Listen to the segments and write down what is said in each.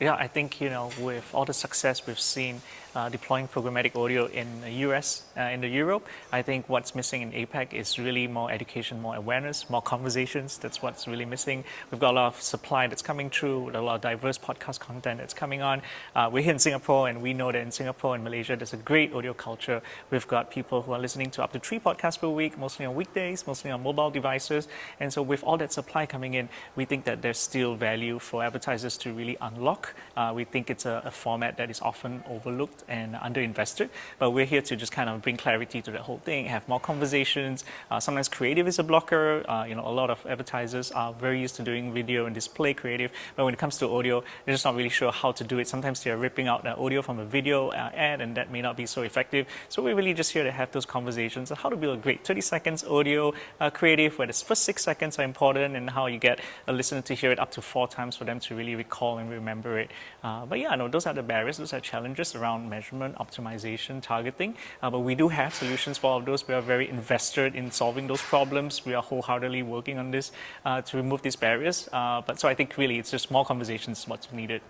Yeah, I think, with all the success we've seen deploying programmatic audio in the US, in the Europe, I think what's missing in APAC is really more education, more awareness, more conversations. That's what's really missing. We've got a lot of supply that's coming through, a lot of diverse podcast content that's coming on. We're here in Singapore, and we know that in Singapore and Malaysia, there's a great audio culture. We've got people who are listening to up to 3 podcasts per week, mostly on weekdays, mostly on mobile devices. And so with all that supply coming in, we think that there's still value for advertisers to really unlock. We think it's a format that is often overlooked and underinvested, but we're here to just kind of bring clarity to that whole thing, have more conversations. Sometimes creative is a blocker. A lot of advertisers are very used to doing video and display creative, but when it comes to audio, they're just not really sure how to do it. Sometimes they're ripping out the audio from a video ad, and that may not be so effective. So we're really just here to have those conversations on how to build a great 30 seconds audio creative, where the first 6 seconds are important, and how you get a listener to hear it up to 4 times for them to really recall and remember it. But yeah, no, those are the barriers, those are challenges around measurement, optimization, targeting. But we do have solutions for all of those. We are very invested in solving those problems. We are wholeheartedly working on this to remove these barriers. But so I think really it's just more conversations what's needed.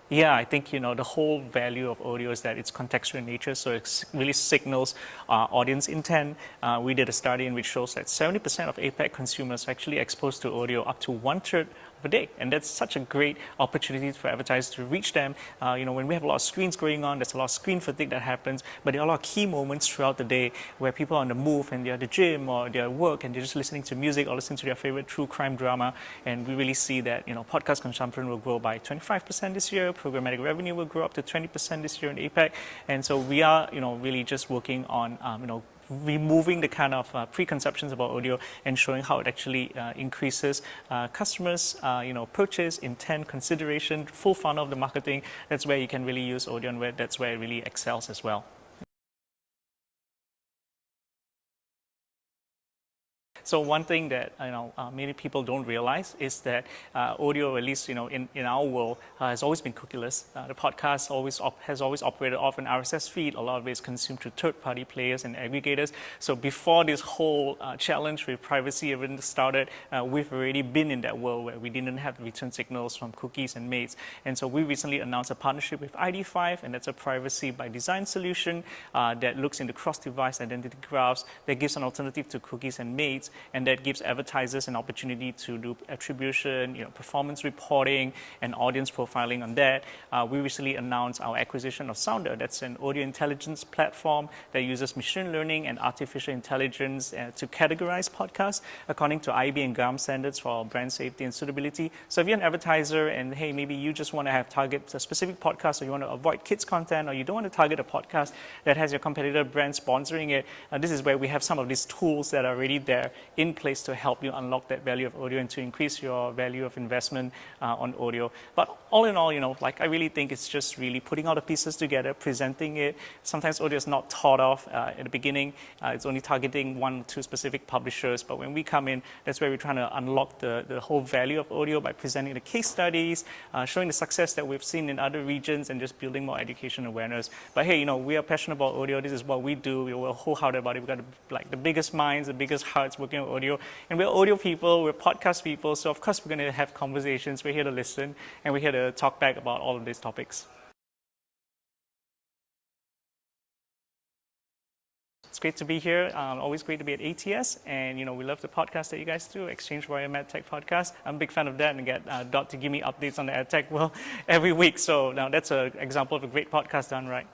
Yeah, I think the whole value of audio is that it's contextual in nature, so it really signals audience intent. We did a study in which shows that 70% of APAC consumers are actually exposed to audio up to 1/3 of a day, and that's such a great opportunity for advertisers to reach them. When we have a lot of screens going on, there's a lot of screen fatigue that happens, but there are a lot of key moments throughout the day where people are on the move and they're at the gym or they're at work and they're just listening to music or listening to their favorite true crime drama, and we really see that podcast consumption will grow by 25% this year. Programmatic revenue will grow up to 20% this year in APAC, and so we are, really just working on, removing the kind of preconceptions about audio and showing how it actually increases customers, purchase, intent, consideration, full funnel of the marketing. That's where you can really use audio, and that's where it really excels as well. So one thing that many people don't realize is that audio, at least in our world, has always been cookieless. The podcast has always operated off an RSS feed. A lot of it is consumed through third-party players and aggregators. So before this whole challenge with privacy even started, we've already been in that world where we didn't have return signals from cookies and mates. And so we recently announced a partnership with ID5, and that's a privacy by design solution that looks into cross-device identity graphs that gives an alternative to cookies and mates, and that gives advertisers an opportunity to do attribution, performance reporting, and audience profiling on that. We recently announced our acquisition of Sounder. That's an audio intelligence platform that uses machine learning and artificial intelligence to categorize podcasts according to IB and GARM standards for brand safety and suitability. So if you're an advertiser and hey, maybe you just want to target a specific podcast, or you want to avoid kids content, or you don't want to target a podcast that has your competitor brand sponsoring it, this is where we have some of these tools that are already there in place to help you unlock that value of audio and to increase your value of investment on audio. But all in all, I really think it's just really putting all the pieces together, presenting it. Sometimes audio is not thought of at the beginning. It's only targeting 1 or 2 specific publishers. But when we come in, that's where we're trying to unlock the whole value of audio by presenting the case studies, showing the success that we've seen in other regions, and just building more education awareness. But hey, we are passionate about audio. This is what we do. We're wholehearted about it. We've got the biggest minds, the biggest hearts working on audio. And we're audio people, we're podcast people, so of course we're going to have conversations. We're here to listen, and we're here to talk back about all of these topics. It's great to be here. Always great to be at ATS, and we love the podcast that you guys do, Exchange Royal MedTech podcast. I'm a big fan of that, and get Dot to give me updates on the EdTech world every week. So now that's an example of a great podcast done right.